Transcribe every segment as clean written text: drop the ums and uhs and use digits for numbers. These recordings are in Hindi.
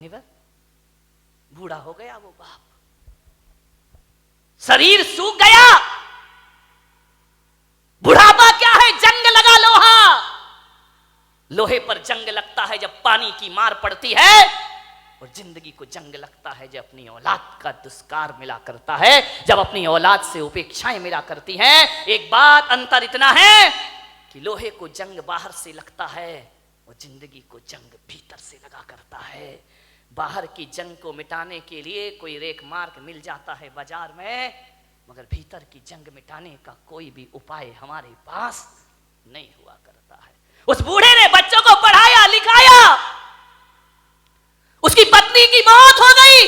बूढ़ा हो गया वो बाप, शरीर सूख गया। बुढ़ापा क्या है? जंग लगा लोहा। लोहे पर जंग लगता है जब पानी की मार पड़ती है, और जिंदगी को जंग लगता है जब अपनी औलाद का दुष्कार मिला करता है, जब अपनी औलाद से उपेक्षाएं मिला करती हैं। एक बात अंतर इतना है कि लोहे को जंग बाहर से लगता है और जिंदगी को जंग भीतर से लगा करता है। बाहर की जंग को मिटाने के लिए कोई रेख मार्ग मिल जाता है बाजार में, मगर भीतर की जंग मिटाने का कोई भी उपाय हमारे पास नहीं हुआ करता है। उस बूढ़े ने बच्चों को पढ़ाया लिखाया, उसकी पत्नी की मौत हो गई,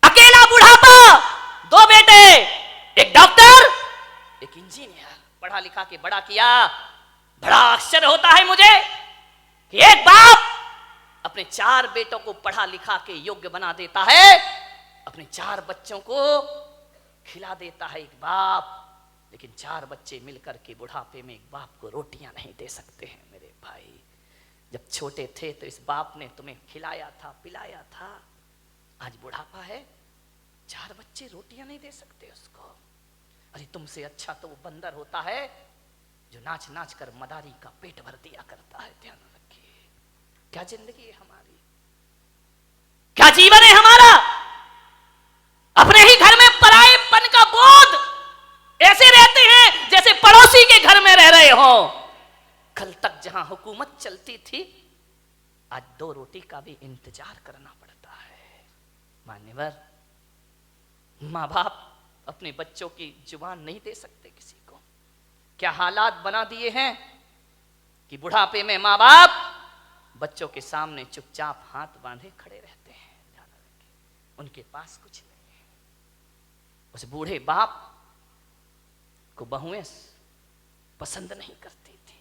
अकेला बुढ़ापा, 2 बेटे, एक डॉक्टर एक इंजीनियर, पढ़ा लिखा के बड़ा किया। बड़ा आश्चर्य होता है मुझे कि एक बाप अपने 4 बेटों को पढ़ा लिखा के योग्य बना देता है, अपने 4 बच्चों को खिला देता है एक बाप, लेकिन 4 बच्चे मिलकर के बुढ़ापे में एक बाप को रोटियां नहीं दे सकते हैं। मेरे भाई, जब छोटे थे तो इस बाप ने तुम्हें खिलाया था, पिलाया था, आज बुढ़ापा है, 4 बच्चे रोटियां नहीं दे सकते उसको। अरे तुमसे अच्छा तो वो बंदर होता है जो नाच नाच कर मदारी का पेट भर दिया करता है। ध्यान रखिए, क्या जिंदगी है हमारी, क्या जीवन है हमारा। अपने ही घर में परायेपन का बोध, ऐसे रहते हैं जैसे पड़ोसी के घर में रह रहे हो। कल तक जहां हुकूमत चलती थी, आज 2 रोटी का भी इंतजार करना पड़ता है। मान्यवर, माँ बाप अपने बच्चों की जुबान नहीं दे सकते किसी को। क्या हालात बना दिए हैं कि बुढ़ापे में माँ बाप बच्चों के सामने चुपचाप हाथ बांधे खड़े रहते हैं। ध्यान रखिए, उनके पास कुछ नहीं है। उस बूढ़े बाप को बहुएं पसंद नहीं करती थी,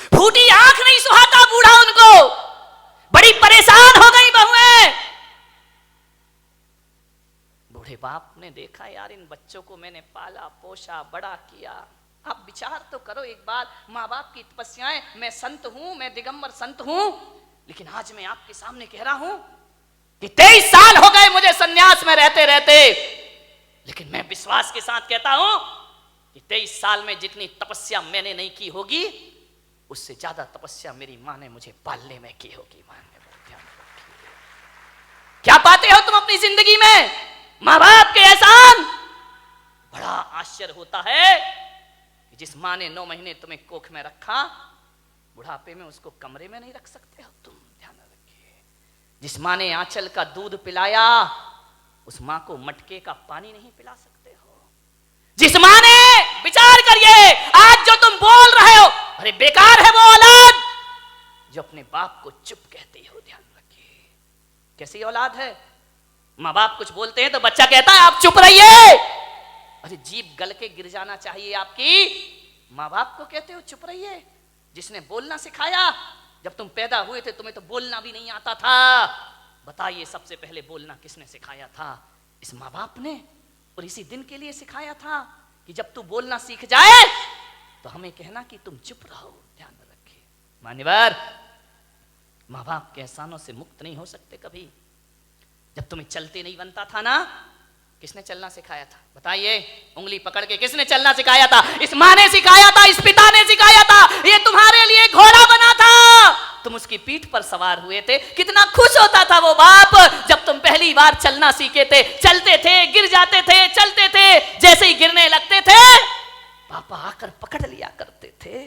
फूटी आंख नहीं सुहाता बूढ़ा उनको, बड़ी परेशान हो गई बहुएं। बूढ़े बाप ने देखा, यार इन बच्चों को मैंने पाला पोसा बड़ा किया, आप विचार तो करो एक बार, माँ बाप की तपस्याएं। मैं संत हूं, मैं दिगंबर संत हूं, लेकिन आज मैं आपके सामने कह रहा हूं कि 23 साल हो गए मुझे सन्यास में रहते रहते, लेकिन मैं विश्वास के साथ कहता हूं कि 23 साल में जितनी तपस्या मैंने नहीं की होगी, उससे ज्यादा तपस्या मेरी मां ने मुझे पालने में की होगी। क्या पाते हो तुम अपनी जिंदगी में? माँ बाप के एहसान। बड़ा आश्चर्य होता है कि जिस माँ ने 9 महीने तुम्हें कोख में रखा, बुढ़ापे में उसको कमरे में नहीं रख सकते हो तुम। ध्यान रखिए, जिस माँ ने आंचल का दूध पिलाया, उस माँ को मटके का पानी नहीं पिला सकते हो। जिस माँ ने, विचार करिए, आज जो तुम बोल रहे हो, अरे बेकार है वो औलाद जो अपने बाप को चुप कहती हो। ध्यान रखिए, कैसी औलाद है। माँ बाप कुछ बोलते हैं तो बच्चा कहता है आप चुप रहिए। अरे जीभ गल के गिर जाना चाहिए आपकी, माँ बाप को कहते हो चुप रहिए। जिसने बोलना सिखाया, जब तुम पैदा हुए थे तुम्हें तो बोलना भी नहीं आता था। बताइए सबसे पहले बोलना किसने सिखाया था? इस माँ बाप ने। और इसी दिन के लिए सिखाया था कि जब तू बोलना सीख जाए तो हमें कहना कि तुम चुप रहो। ध्यान रखिए मान्यवर, माँ बाप के एहसानों से मुक्त नहीं हो सकते कभी। जब तुम्हें चलते नहीं बनता था ना, किसने चलना सिखाया था? बताइए, उंगली पकड़ के किसने चलना सिखाया था? इस माँ ने सिखाया था, इस पिता ने सिखाया था। ये तुम्हारे लिए घोड़ा बना था, तुम उसकी पीठ पर सवार हुए थे। कितना खुश होता था वो बाप जब तुम पहली बार चलना सीखे थे। चलते थे, गिर जाते थे, चलते थे, जैसे ही गिरने लगते थे पापा आकर पकड़ लिया करते थे।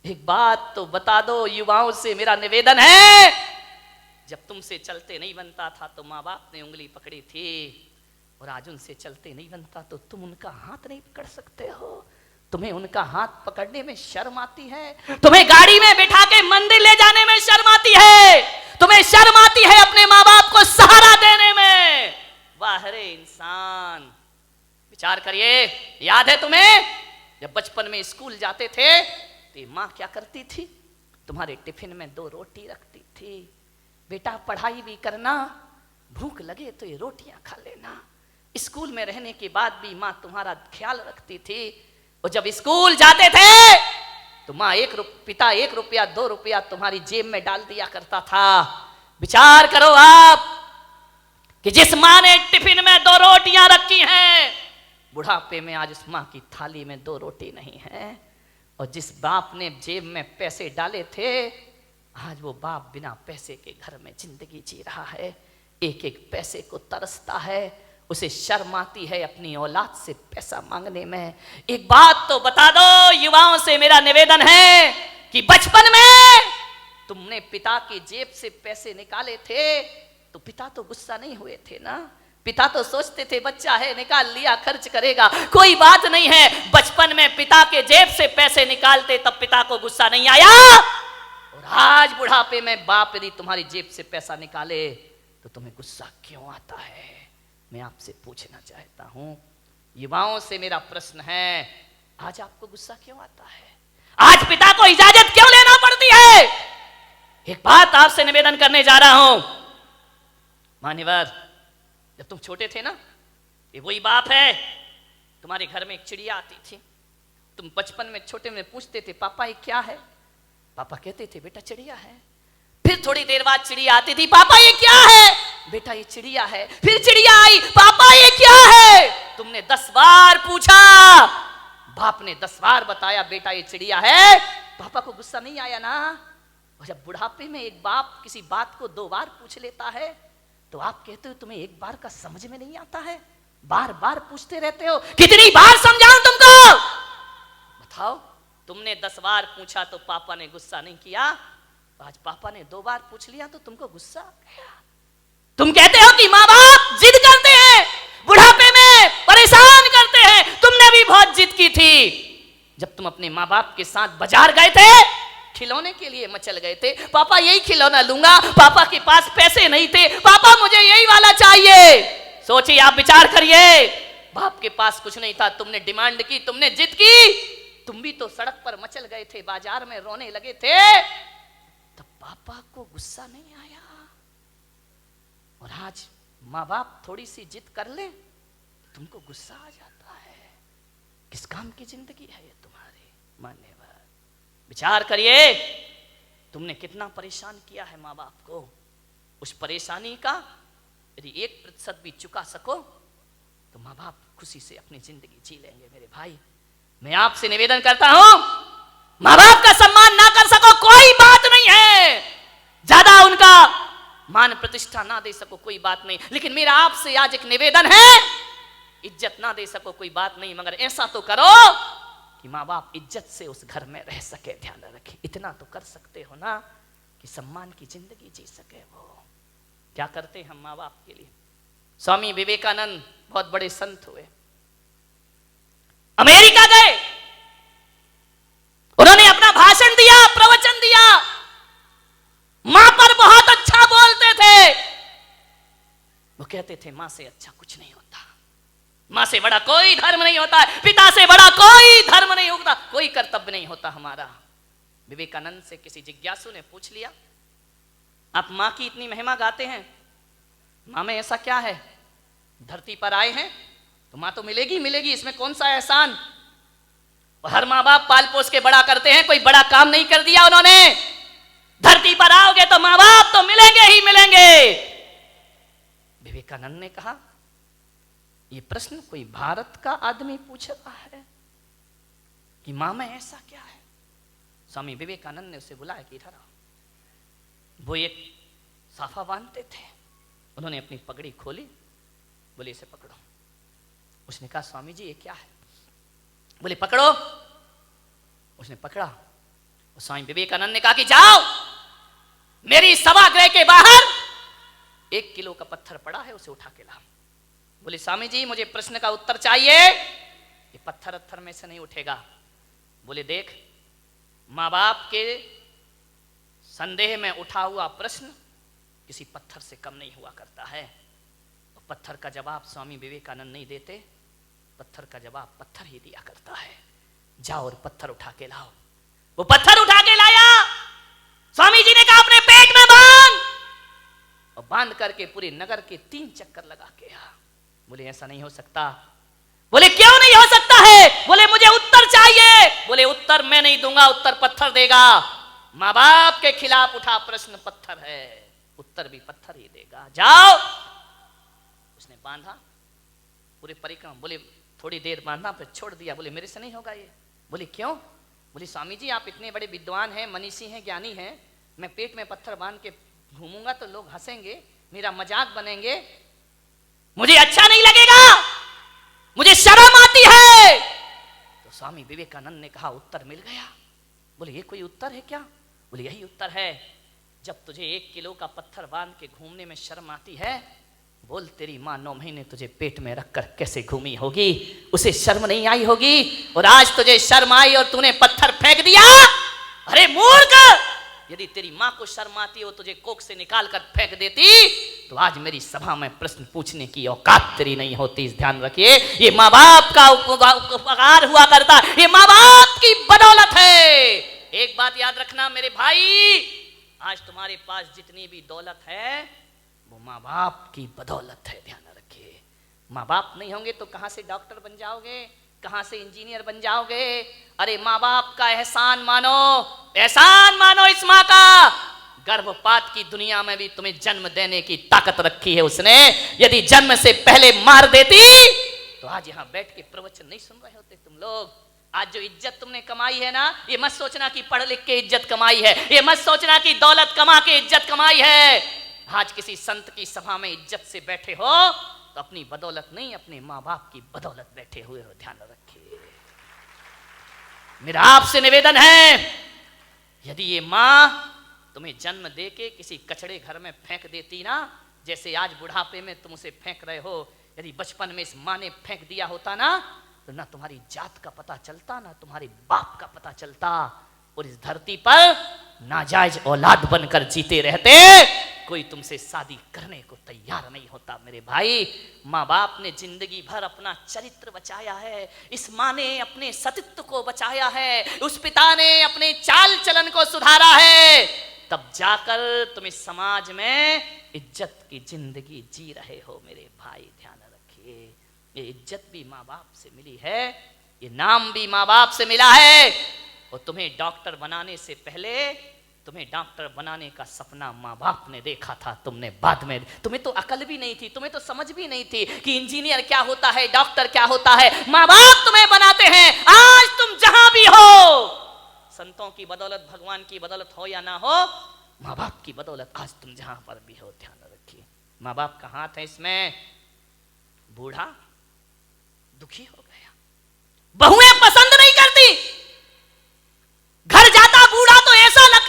एक बात तो बता दो, युवाओं से मेरा निवेदन है, जब तुमसे चलते नहीं बनता था तो माँ बाप ने उंगली पकड़ी थी, और आज उनसे चलते नहीं बनता तो तुम उनका हाथ नहीं पकड़ सकते हो। तुम्हें उनका हाथ पकड़ने में शर्म आती है, तुम्हें गाड़ी में बिठा के मंदिर ले जाने में शर्म आती है, तुम्हें शर्म आती है अपने माँ बाप को सहारा देने में। वाह रे इंसान, विचार करिए। याद है तुम्हें जब बचपन में स्कूल जाते थे तो माँ क्या करती थी? तुम्हारे टिफिन में 2 रोटी रखती थी। बेटा पढ़ाई भी करना, भूख लगे तो ये रोटियां खा लेना। स्कूल में रहने के बाद भी माँ तुम्हारा ख्याल रखती थी। और जब स्कूल जाते थे तो माँ पिता 1 रुपया 2 रुपया तुम्हारी जेब में डाल दिया करता था। विचार करो आप कि जिस माँ ने टिफिन में 2 रोटियां रखी हैं, बुढ़ापे में आज उस माँ की थाली में 2 रोटी नहीं है। और जिस बाप ने जेब में पैसे डाले थे, आज वो बाप बिना पैसे के घर में जिंदगी जी रहा है, एक एक पैसे को तरसता है, उसे शर्म आती है अपनी औलाद से पैसा मांगने में। एक बात तो बता दो, युवाओं से मेरा निवेदन है कि बचपन में तुमने पिता की जेब से पैसे निकाले थे तो पिता तो गुस्सा नहीं हुए थे ना? पिता तो सोचते थे बच्चा है, निकाल लिया, खर्च करेगा, कोई बात नहीं है। बचपन में पिता के जेब से पैसे निकालते तब पिता को गुस्सा नहीं आया। और आज बुढ़ापे में बाप यदि तुम्हारी जेब से पैसा निकाले तो तुम्हें गुस्सा क्यों आता है? मैं आपसे पूछना चाहता हूं, युवाओं से मेरा प्रश्न है, आज आपको गुस्सा क्यों आता है? आज पिता को इजाजत क्यों लेना पड़ती है? एक बात आपसे निवेदन करने जा रहा हूं, मान्यवर, जब तुम छोटे थे ना, ये वही बाप है, तुम्हारे घर में एक चिड़िया आती थी, तुम बचपन में छोटे में पूछते थे पापा ये क्या है? पापा कहते थे बेटा चिड़िया है। फिर थोड़ी देर बाद चिड़िया आती थी, पापा ये क्या है? बेटा ये चिड़िया है। फिर चिड़िया आई, पापा ये क्या है? तुमने 10 बार पूछा, बाप ने 10 बार बताया बेटा ये चिड़िया है। पापा को गुस्सा नहीं आया ना? और जब बुढ़ापे में एक बाप किसी बात को 2 बार पूछ लेता है तो आप कहते हो तुम्हें एक बार का समझ में नहीं आता है, बार बार पूछते रहते हो। कितनी बार समझाऊं तुमको? बताओ, तुमने 10 बार पूछा तो पापा ने गुस्सा नहीं किया, आज पापा ने 2 बार पूछ लिया तो तुमको गुस्सा आ गया। तुम कहते हो कि माँ बाप जिद करते हैं, बुढ़ापे में परेशान करते हैं। तुमने भी बहुत जिद की थी जब तुम अपने माँ बाप के साथ बाजार गए थे, खिलौने के लिए मचल गए थे, पापा यही खिलौना लूंगा, पापा के पास पैसे नहीं थे, पापा मुझे यही वाला चाहिए। सोचिए, आप विचार करिए, बाप के पास कुछ नहीं था, तुमने डिमांड की, तुमने जिद की, तुम भी तो सड़क पर मचल गए थे, बाजार में रोने लगे थे, तब पापा को गुस्सा नहीं आया। और आज माँ बाप थोड़ी सी जिद कर ले तुमको गुस्सा आ जाता है। किस काम की जिंदगी है ये तुम्हारी? मान्यवर, विचार करिए, तुमने कितना परेशान किया है माँ बाप को। उस परेशानी का यदि 1% भी चुका सको तो माँ बाप खुशी से अपनी जिंदगी जी लेंगे। मेरे भाई, मैं आपसे निवेदन करता हूं, माँ बाप का सम्मान ना कर सको कोई बात नहीं है, ज्यादा उनका मान प्रतिष्ठा ना दे सको कोई बात नहीं, लेकिन मेरा आपसे आज एक निवेदन है, इज्जत ना दे सको कोई बात नहीं, मगर ऐसा तो करो कि माँ बाप इज्जत से उस घर में रह सके, ध्यान रखे। इतना तो कर सकते हो ना कि सम्मान की जिंदगी जी सके। वो क्या करते हैं हम माँ बाप के लिए? स्वामी विवेकानंद बहुत बड़े संत हुए, अमेरिका गए, उन्होंने अपना भाषण दिया, प्रवचन दिया, मां पर बहुत अच्छा बोलते थे। वो कहते थे मां से अच्छा कुछ नहीं होता, मां से बड़ा कोई धर्म नहीं होता है, पिता से बड़ा कोई धर्म नहीं होता, कोई कर्तव्य नहीं होता हमारा। विवेकानंद से किसी जिज्ञासु ने पूछ लिया, आप मां की इतनी महिमा गाते हैं, मां में ऐसा क्या है? धरती पर आए हैं तो मां तो मिलेगी मिलेगी, इसमें कौन सा एहसान? और हर मां बाप पाल पोस के बड़ा करते हैं, कोई बड़ा काम नहीं कर दिया उन्होंने। धरती पर आओगे तो मां बाप तो मिलेंगे ही मिलेंगे। विवेकानंद ने कहा, ये प्रश्न कोई भारत का आदमी पूछ रहा है कि मां में ऐसा क्या है? स्वामी विवेकानंद ने उसे बुलाया कि इधर आओ। वो एक साफा बांधते थे, उन्होंने अपनी पगड़ी खोली, बोले इसे पकड़ो। उसने कहा स्वामी जी ये क्या है? बोले पकड़ो। उसने पकड़ा। स्वामी विवेकानंद ने कहा कि जाओ मेरी सभागृह के बाहर 1 किलो का पत्थर पड़ा है, उसे उठा के लाओ। बोले स्वामी जी मुझे प्रश्न का उत्तर चाहिए। ये पत्थर में से नहीं उठेगा। बोले देख, माँ बाप के संदेह में उठा हुआ प्रश्न किसी पत्थर से कम नहीं हुआ करता है। और पत्थर का जवाब स्वामी विवेकानंद नहीं देते, पत्थर का जवाब पत्थर ही दिया करता है। जाओ और पत्थर उठा के लाओ। वो पत्थर उठा के लाया। स्वामी जी ने कहा अपने पेट में बांध, और बांध करके पूरे नगर के 3 चक्कर लगा के आ। बोले ऐसा नहीं हो सकता। बोले क्यों नहीं हो सकता है? बोले मुझे उत्तर चाहिए। बोले उत्तर मैं नहीं दूंगा, उत्तर पत्थर देगा। माँ बाप के खिलाफ उठा प्रश्न पत्थर है। उत्तर भी पत्थर ही देगा। जाओ। उसने बांधा पूरे परिक्रमा, बोले थोड़ी देर बांधा फिर छोड़ दिया। बोले मेरे से नहीं होगा ये। बोले क्यों? बोले स्वामी जी आप इतने बड़े विद्वान हैं, मनीषी हैं, ज्ञानी हैं, मैं पेट में पत्थर बांध के घूमूंगा तो लोग हंसेंगे, मेरा मजाक बनेंगे, मुझे अच्छा नहीं लगेगा, मुझे शर्म आती है। तो स्वामी विवेकानंद ने कहा उत्तर मिल गया। बोले ये कोई उत्तर है क्या? बोले यही उत्तर है। जब तुझे 1 किलो का पत्थर बांध के घूमने में शर्म आती है, बोल तेरी माँ 9 महीने तुझे पेट में रखकर कैसे घूमी होगी, उसे शर्म नहीं आई होगी, और आज तुझे शर्म आई और तूने पत्थर फेंक दिया। अरे मूर्ख, यदि तेरी माँ को शर्म आती हो तुझे कोख से निकाल कर फेंक देती तो आज मेरी सभा में प्रश्न पूछने की औकात तेरी नहीं होती। इस ध्यान रखिए, ये माँ बाप का उपकार हुआ करता, ये माँ बाप की बदौलत है। एक बात याद रखना मेरे भाई, आज तुम्हारे पास जितनी भी दौलत है वो माँ बाप की बदौलत है। ध्यान रखिए, माँ बाप नहीं होंगे तो कहां से डॉक्टर बन जाओगे, कहां से इंजीनियर बन जाओगे? अरे माँ बाप का एहसान मानो, एहसान मानो इस माँ का। गर्भपात की दुनिया में भी तुम्हें जन्म देने की ताकत रखी है उसने। यदि जन्म से पहले मार देती तो आज यहां बैठ के प्रवचन नहीं सुन रहे होते तुम लोग। आज जो इज्जत तुमने कमाई है ना, ये मत सोचना कि पढ़ लिख के इज्जत कमाई है, ये मत सोचना कि दौलत कमा के इज्जत कमाई है। आज किसी संत की सभा में इज्जत से बैठे हो तो अपनी बदौलत नहीं, अपने माँ बाप की बदौलत बैठे हुए हो। ध्यान रखिए, मेरा आपसे निवेदन है, यदि ये माँ तुम्हें जन्म दे के किसी कचड़े घर में फेंक देती ना, जैसे आज बुढ़ापे में तुम उसे फेंक रहे हो, यदि बचपन में इस माँ ने फेंक दिया होता ना तो ना तुम्हारी जात का पता चलता, ना तुम्हारे बाप का पता चलता, और इस धरती पर नाजायज औलाद बनकर जीते रहते। कोई तुमसे शादी करने को तैयार नहीं होता मेरे भाई। माँ बाप ने जिंदगी भर अपना चरित्र बचाया है, इस माँ ने अपने सतीत्व को बचाया है, उस पिता ने अपने चाल चलन को सुधारा है, तब जाकर तुम इस समाज में इज्जत की जिंदगी जी रहे हो मेरे भाई। ध्यान रखिए, ये इज्जत भी माँ बाप से मिली है, ये नाम भी माँ बाप से मिला है, और तुम्हें डॉक्टर बनाने से पहले तुम्हें डॉक्टर बनाने का सपना माँ बाप ने देखा था, तुमने बाद में, तुम्हें तो अकल भी नहीं थी, तुम्हें तो समझ भी नहीं थी कि इंजीनियर क्या होता है, डॉक्टर क्या होता है। माँ बाप तुम्हें बनाते हैं। आज तुम जहां भी हो, संतों की बदौलत, भगवान की बदौलत हो या ना हो, माँ बाप की बदौलत आज तुम जहां पर भी हो। ध्यान रखिए, माँ बाप का हाथ है इसमें। बूढ़ा दुखी हो गया, बहुएं पसंद नहीं करती, घर जाता बूढ़ा तो ऐसा लगता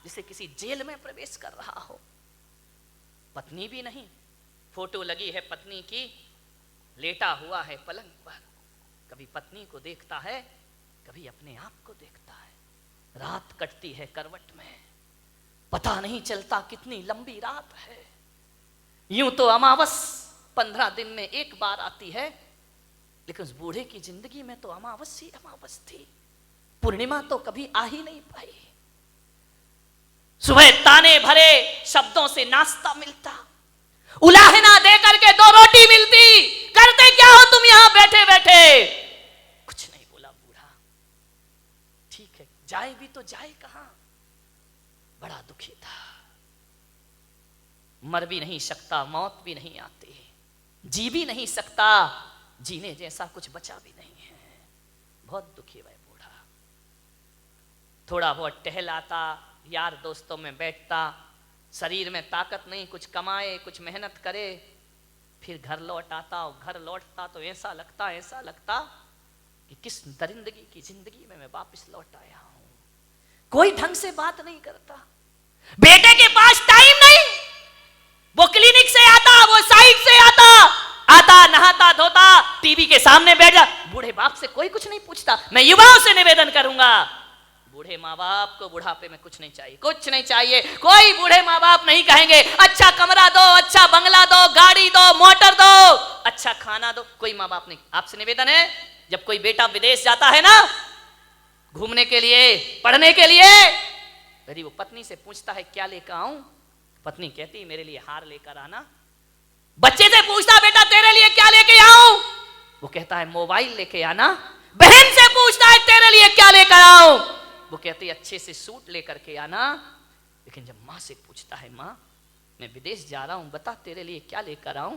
जैसे किसी जेल में प्रवेश कर रहा हो। पत्नी भी नहीं, फोटो लगी है पत्नी की, लेटा हुआ है पलंग पर, कभी पत्नी को देखता है, कभी अपने आप को देखता है। रात कटती है करवट में, पता नहीं चलता कितनी लंबी रात है। यूं तो अमावस 15 दिन में एक बार आती है, लेकिन उस बूढ़े की जिंदगी में तो अमावस ही अमावस थी, पूर्णिमा तो कभी आ ही नहीं पाई। सुबह ताने भरे शब्दों से नाश्ता मिलता, उलाहना दे करके 2 रोटी मिलती, करते क्या हो तुम यहां बैठे बैठे? कुछ नहीं बोला बूढ़ा। ठीक है, जाए भी तो जाए कहां? बड़ा दुखी था, मर भी नहीं सकता, मौत भी नहीं आती, जी भी नहीं सकता, जीने जैसा कुछ बचा भी नहीं है। बहुत दुखी है बूढ़ा। थोड़ा बहुत टहलाता, यार दोस्तों में बैठता, शरीर में ताकत नहीं, कुछ कमाए, कुछ मेहनत करे, फिर घर लौट आता, और घर लौटता तो ऐसा लगता कि किस दरिंदगी की जिंदगी में मैं वापस लौट आया हूं। कोई ढंग से बात नहीं करता, बेटे के पास टाइम नहीं, वो क्लिनिक से आता, वो साइड से आता, नहाता धोता, टीवी के सामने बैठ जा। बूढ़े बाप से कोई कुछ नहीं पूछता। मैं युवाओं से निवेदन करूंगा, बूढ़े माँ बाप को बुढ़ापे में कुछ नहीं चाहिए, कुछ नहीं चाहिए। कोई बूढ़े माँ बाप नहीं कहेंगे अच्छा कमरा दो, अच्छा बंगला दो, गाड़ी दो, मोटर दो, अच्छा खाना दो, कोई माँ बाप नहीं। आपसे निवेदन है, जब कोई बेटा विदेश जाता है ना घूमने के लिए, पढ़ने के लिए, यदि वो पत्नी से पूछता है क्या लेकर आऊं, पत्नी कहती मेरे लिए हार लेकर आना। बच्चे से पूछता बेटा तेरे लिए क्या लेके आऊं, वो कहता है मोबाइल लेके आना। बहन से पूछता है तेरे लिए क्या लेकर आऊं, वो कहती अच्छे से सूट लेकर के आना। लेकिन जब माँ से पूछता है, माँ मैं विदेश जा रहा हूं, बता तेरे लिए क्या लेकर आऊं,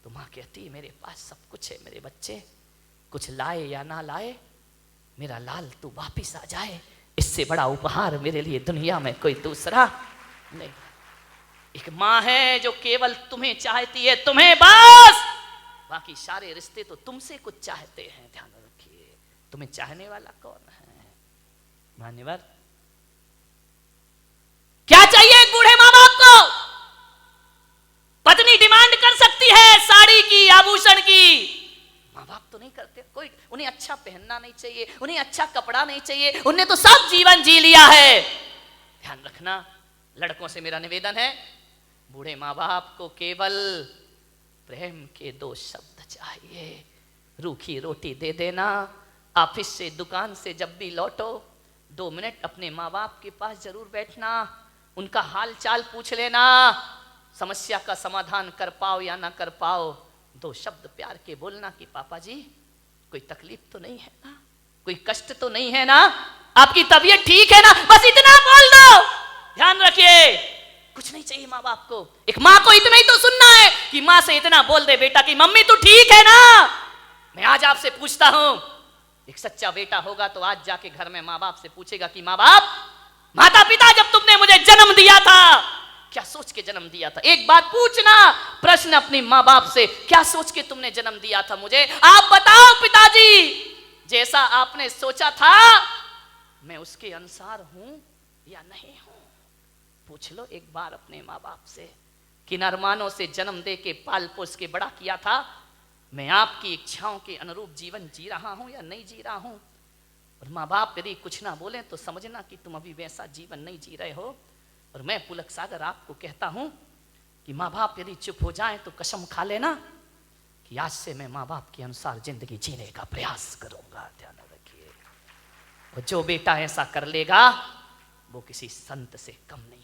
तो माँ कहती है मेरे पास सब कुछ है मेरे बच्चे, कुछ लाए या ना लाए, मेरा लाल तू वापिस आ जाए, इससे बड़ा उपहार मेरे लिए दुनिया में कोई दूसरा नहीं। एक माँ है जो केवल तुम्हें चाहती है, तुम्हें बस, बाकी सारे रिश्ते तो तुमसे कुछ चाहते हैं। ध्यान रखिए, तुम्हें चाहने वाला कौन है? मान्यवर, क्या चाहिए एक बूढ़े माँ बाप को? पत्नी डिमांड कर सकती है साड़ी की, आभूषण की, माँ बाप तो नहीं करते। कोई उन्हें अच्छा पहनना नहीं चाहिए, उन्हें अच्छा कपड़ा नहीं चाहिए, उन्हें तो सब जीवन जी लिया है। ध्यान रखना, लड़कों से मेरा निवेदन है, बूढ़े माँ बाप को केवल प्रेम के 2 शब्द चाहिए। रूखी रोटी दे देना, ऑफिस से दुकान से जब भी लौटो 2 मिनट अपने माँ बाप के पास जरूर बैठना, उनका हाल चाल पूछ लेना, समस्या का समाधान कर पाओ या ना कर पाओ 2 शब्द प्यार के बोलना कि पापा जी कोई तकलीफ तो नहीं है ना, कोई कष्ट तो नहीं है ना, आपकी तबीयत ठीक है ना, बस इतना बोल दो। ध्यान रखिए, कुछ नहीं चाहिए माँ बाप को। एक माँ को इतना ही तो सुनना है कि माँ से इतना बोल दे बेटा कि मम्मी तू ठीक है ना। मैं आज आपसे पूछता हूं, एक सच्चा बेटा होगा तो आज जाके घर में माँ बाप से पूछेगा कि माँ बाप, माता पिता जब तुमने मुझे जन्म दिया था क्या सोच के जन्म दिया था? एक बात पूछना प्रश्न अपनी माँ बाप से, क्या सोच के तुमने जन्म दिया था मुझे? आप बताओ पिताजी, जैसा आपने सोचा था मैं उसके अनुसार हूं या नहीं हूं? पूछ लो एक बार अपने माँ बाप से, किन अरमानों से जन्म दे के पाल पोस के बड़ा किया था, मैं आपकी इच्छाओं के अनुरूप जीवन जी रहा हूं या नहीं जी रहा हूं? और माँ बाप यदि कुछ ना बोले तो समझना कि तुम अभी वैसा जीवन नहीं जी रहे हो। और मैं पुलक सागर आपको कहता हूं कि माँ बाप यदि चुप हो जाएं तो कसम खा लेना कि आज से मैं माँ बाप के अनुसार जिंदगी जीने का प्रयास करूंगा। ध्यान रखिए, और जो बेटा ऐसा कर लेगा वो किसी संत से कम नहीं